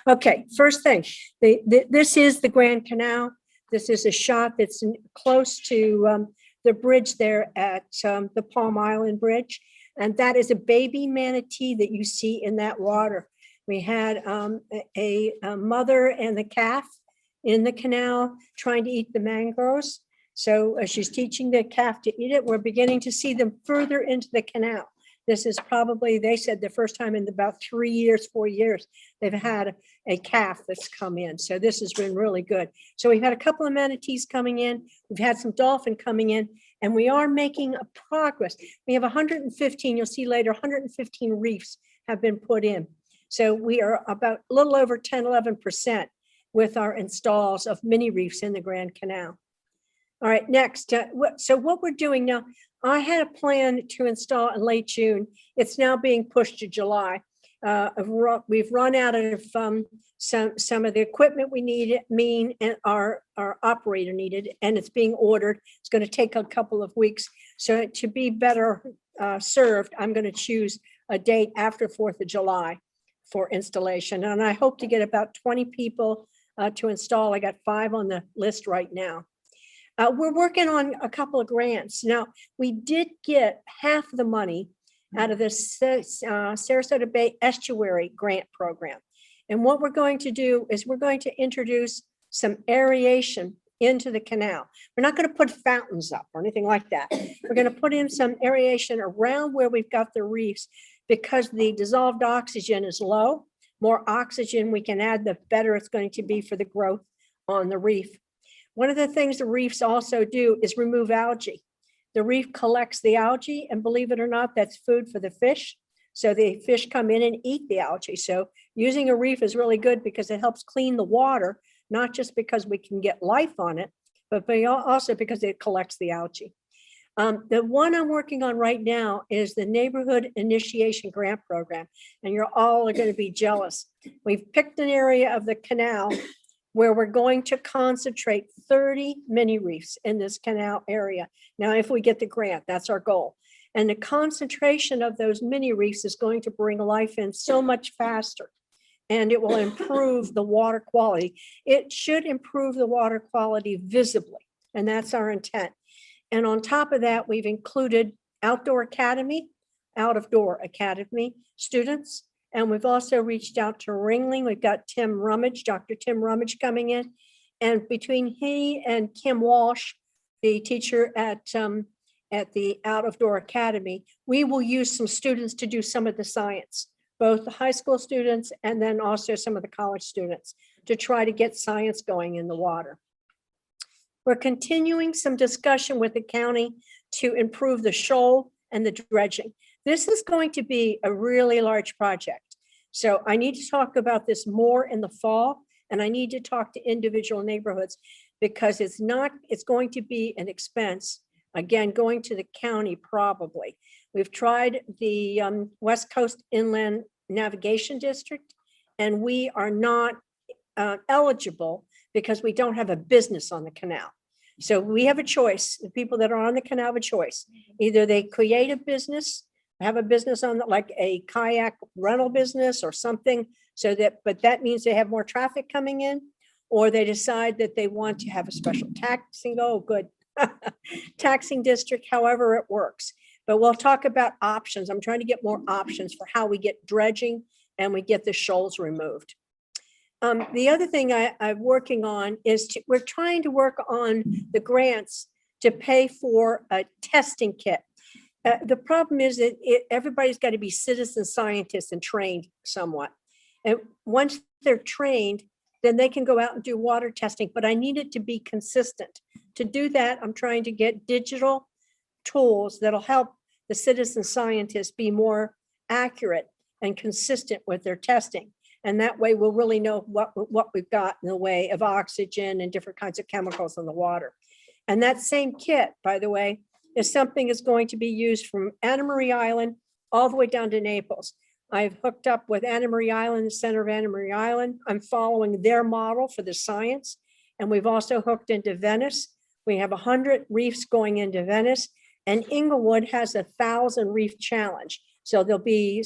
Okay, first thing, this is the Grand Canal. This is a shot that's close to the bridge there at the Palm Island Bridge. And that is a baby manatee that you see in that water. We had a mother and the calf in the canal trying to eat the mangroves. So she's teaching the calf to eat it. We're beginning to see them further into the canal. This is probably, they said, the first time in about 3 years, 4 years, they've had a calf that's come in. So this has been really good. So we've had a couple of manatees coming in. We've had some dolphin coming in, and we are making a progress. We have 115, you'll see later, 115 reefs have been put in. So we are about a little over 10, 11% with our installs of mini reefs in the Grand Canal. All right, next. So what we're doing now, I had a plan to install in late June. It's now being pushed to July. We've run out of some of the equipment we needed, and our operator needed, and it's being ordered. It's going to take a couple of weeks. So to be better served, I'm going to choose a date after 4th of July for installation. And I hope to get about 20 people to install. I got 5 on the list right now. We're working on a couple of grants. Now, we did get half the money out of the Sarasota Bay Estuary Grant Program. And what we're going to do is we're going to introduce some aeration into the canal. We're not going to put fountains up or anything like that. We're going to put in some aeration around where we've got the reefs, because the dissolved oxygen is low. More oxygen we can add, the better it's going to be for the growth on the reef. One of the things the reefs also do is remove algae. The reef collects the algae, and believe it or not, that's food for the fish. So the fish come in and eat the algae. So using a reef is really good because it helps clean the water, not just because we can get life on it, but also because it collects the algae. The one I'm working on right now is the Neighborhood Initiation Grant Program, and you're all going to be jealous. We've picked an area of the canal where we're going to concentrate 30 mini reefs in this canal area. Now, if we get the grant, that's our goal. And the concentration of those mini reefs is going to bring life in so much faster, and it will improve the water quality. It should improve the water quality visibly, and that's our intent. And on top of that, we've included outdoor academy, out-of-door academy students. And we've also reached out to Ringling. We've got Tim Rummage, Dr. Tim Rummage coming in. And between he and Kim Walsh, the teacher at the Out-of-Door Academy, we will use some students to do some of the science, both the high school students and then also some of the college students, to try to get science going in the water. We're continuing some discussion with the county to improve the shoal and the dredging. This is going to be a really large project. So I need to talk about this more in the fall, and I need to talk to individual neighborhoods, because it's going to be an expense, again, going to the county probably. We've tried the West Coast Inland Navigation District, and we are not eligible because we don't have a business on the canal. So we have a choice. The people that are on the canal have a choice. Either they create a business, have a business on like a kayak rental business or something, but that means they have more traffic coming in, or they decide that they want to have a special taxing, taxing district, however it works. But we'll talk about options. I'm trying to get more options for how we get dredging and we get the shoals removed. The other thing I'm working on is we're trying to work on the grants to pay for a testing kit. The problem is that everybody's got to be citizen scientists and trained somewhat. And once they're trained, then they can go out and do water testing, but I need it to be consistent. To do that, I'm trying to get digital tools that'll help the citizen scientists be more accurate and consistent with their testing. And that way we'll really know what we've got in the way of oxygen and different kinds of chemicals in the water. And that same kit, by the way, is something that's going to be used from Anna Marie Island all the way down to Naples. I've hooked up with Anna Marie Island, the center of Anna Marie Island. I'm following their model for the science. And we've also hooked into Venice. We have 100 reefs going into Venice, and Inglewood has 1,000 reef challenge. So there'll be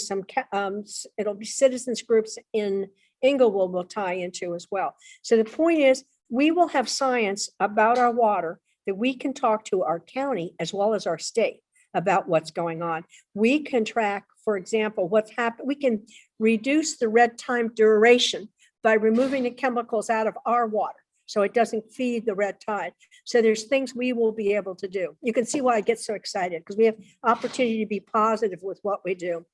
it'll be citizens groups in Inglewood will tie into as well. So the point is, we will have science about our water that we can talk to our county as well as our state about what's going on. We can track, for example, what's happened. We can reduce the red time duration by removing the chemicals out of our water so it doesn't feed the red tide. So there's things we will be able to do. You can see why I get so excited, because we have opportunity to be positive with what we do.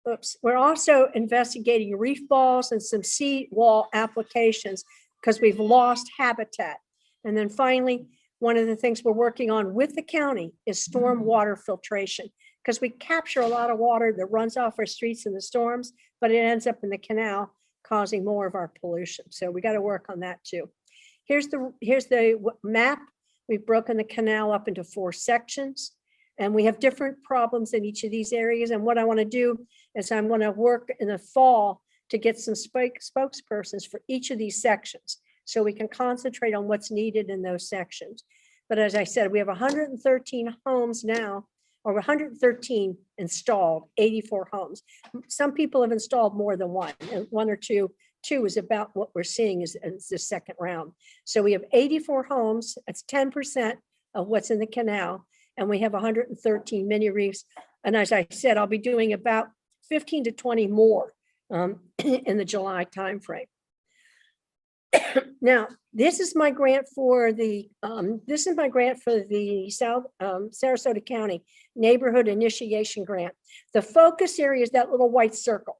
Oops. We're also investigating reef balls and some seawall applications because we've lost habitat. And then finally, one of the things we're working on with the county is storm water filtration, because we capture a lot of water that runs off our streets in the storms, but it ends up in the canal causing more of our pollution. So we got to work on that too. Here's the map. We've broken the canal up into 4 sections, and we have different problems in each of these areas. And what I want to do is I'm going to work in the fall to get some spokespersons for each of these sections, so we can concentrate on what's needed in those sections. But as I said, we have 113 homes now, or 113 installed, 84 homes. Some people have installed more than one, and 1 or 2. 2 is about what we're seeing is the second round. So we have 84 homes. That's 10% of what's in the canal. And we have 113 mini reefs. And as I said, I'll be doing about 15 to 20 more in the July timeframe. Now, this is my grant for the South Sarasota County Neighborhood Initiation Grant. The focus area is that little white circle.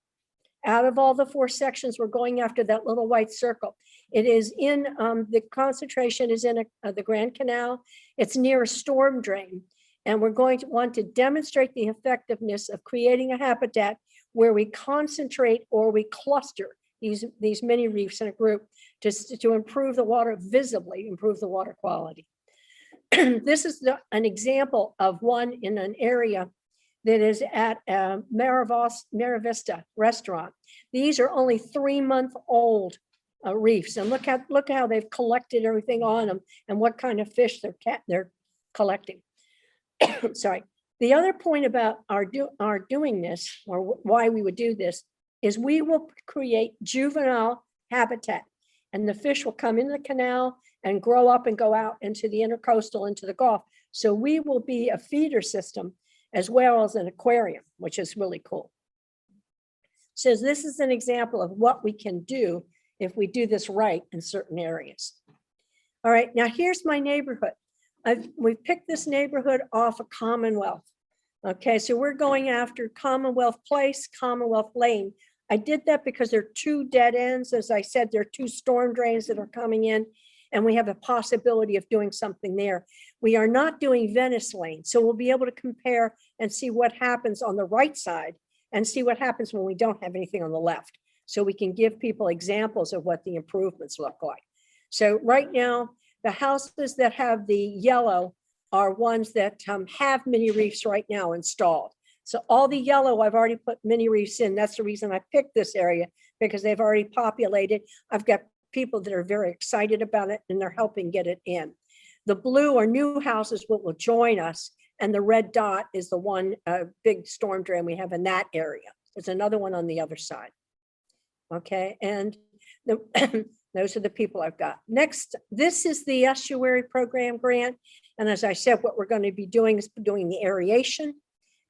Out of all the 4 sections, we're going after that little white circle. It is in the concentration is in the Grand Canal. It's near a storm drain, and we're going to want to demonstrate the effectiveness of creating a habitat where we concentrate or we cluster these mini reefs in a group to improve the water, visibly improve the water quality. This is an example of one in an area that is at Maravista restaurant. These are only 3-month-old reefs, and look how they've collected everything on them and what kind of fish they're collecting. Sorry. The other point about our doing this, or why we would do this, is we will create juvenile habitat, and the fish will come in the canal and grow up and go out into the intercoastal, into the Gulf. So we will be a feeder system as well as an aquarium, which is really cool. So this is an example of what we can do if we do this right in certain areas. All right, now here's my neighborhood. We've picked this neighborhood off of Commonwealth. Okay, so we're going after Commonwealth Place, Commonwealth Lane. I did that because there are 2 dead ends. As I said, there are 2 storm drains that are coming in, and we have a possibility of doing something there. We are not doing Venice Lane, so we'll be able to compare and see what happens on the right side and see what happens when we don't have anything on the left. So we can give people examples of what the improvements look like. So right now, the houses that have the yellow are ones that have mini reefs right now installed. So all the yellow, I've already put mini reefs in. That's the reason I picked this area, because they've already populated. I've got people that are very excited about it, and they're helping get it in. The blue are new houses will join us, and the red dot is the one big storm drain we have in that area. There's another one on the other side. Okay, and those are the people I've got. Next, this is the Estuary Program grant. And as I said, what we're going to be doing is doing the aeration,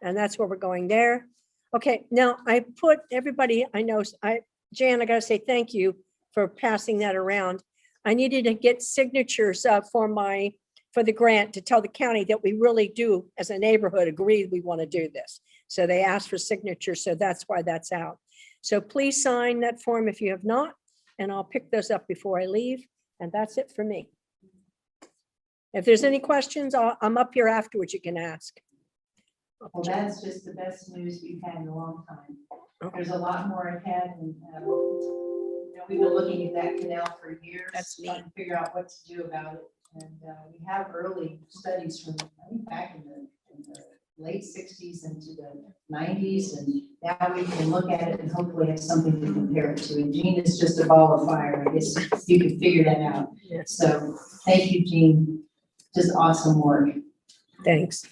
and that's where we're going there. Okay, now I put everybody, I know, Jan, I got to say thank you for passing that around. I needed to get signatures for the grant to tell the county that we really do, as a neighborhood, agree we want to do this. So they asked for signatures, so that's why that's out. So please sign that form if you have not, and I'll pick those up before I leave. And that's it for me. If there's any questions, I'm up here afterwards, you can ask. Well, that's just the best news we've had in a long time. Okay. There's a lot more ahead, and we've been looking at that canal for years. That's trying to figure out what to do about it. And we have early studies from, I think, back in the late 60s into the 90s, and now we can look at it and hopefully have something to compare it to. And Jean is just a ball of fire. I guess you can figure that out. Yes. So thank you, Jean. Just awesome work. Thanks.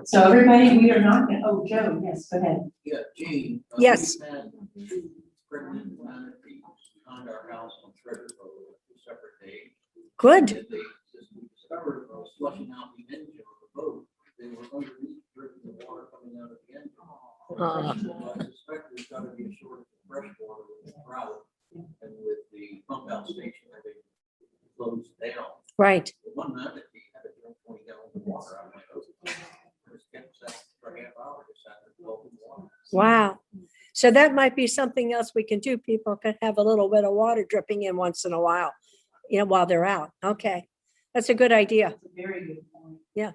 So everybody, we are not going to, oh, Joe, yes, go ahead. Yeah, Jean. Yes. We've had pregnant manatee behind our house on Treasure Road, a separate day. Good. And they just discovered when I was flushing out the engine of the boat, they were underneath dripping the water coming out of the engine. So I suspect there's got to be a shortage of fresh water with the drought and with the pump out station having closed down. Right. The one manatee had to drink 20 gallons of water out of my hose. Just kept sat for a half hour, just sat there gulping water. Wow. So that might be something else we can do. People can have a little bit of water dripping in once in a while, while they're out. Okay. That's a good idea. That's a very good point. Yeah.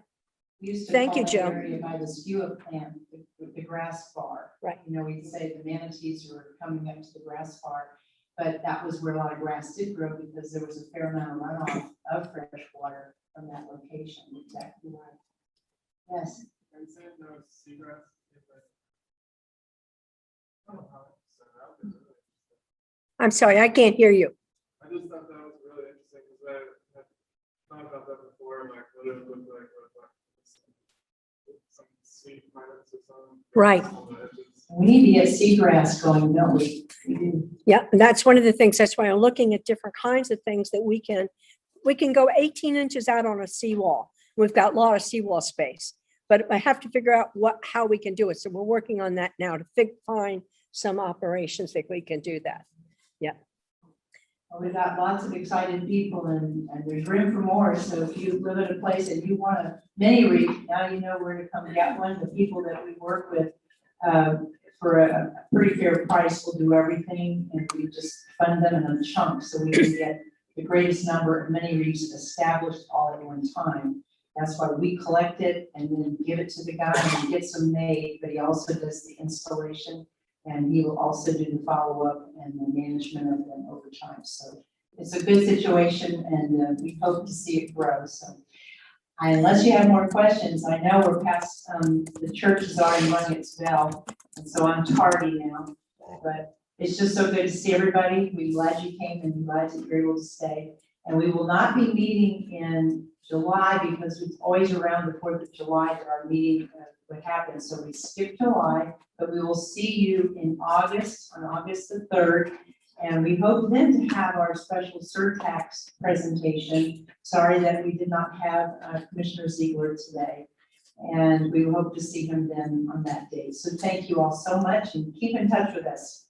We used to Thank call you, that Joe. area by the skua plant, the grass bar. Right. We'd say the manatees were coming up to the grass bar, but that was where a lot of grass did grow because there was a fair amount of runoff of fresh water from that location. Exactly right. Yes. And saying no seagrass. I don't know how it's set up. It's really interesting. I'm sorry, I can't hear you. I just thought that was really interesting because I had thought about that before, like what it looked like with some seed plants or something. Right. We need to get seagrass going, don't we? We do. Yeah, and that's one of the things. That's why I'm looking at different kinds of things that we can go 18 inches out on a seawall. We've got a lot of seawall space, but I have to figure out how we can do it. So we're working on that now to find some operations that we can do that. Yeah. Well, we've got lots of excited people and there's room for more. So if you live in a place and you want a mini reef, now you know where to come get one. The people that we work with for a pretty fair price will do everything, and we just fund them in a chunk so we can get the greatest number of mini reefs established all at one time. That's why we collect it and then give it to the guy and he gets them made, but he also does the installation. And he will also do the follow-up and the management of them over time. So it's a good situation and we hope to see it grow. So unless you have more questions, I know we're past, the church is already rung its bell. And so I'm tardy now, but it's just so good to see everybody. We're glad you came and we're glad that you're able to stay. And we will not be meeting in July because it's always around the 4th of July that our meeting would happen. So we skip July, but we will see you in August, on August the 3rd. And we hope then to have our special surtax presentation. Sorry that we did not have Commissioner Ziegler today. And we hope to see him then on that day. So thank you all so much and keep in touch with us.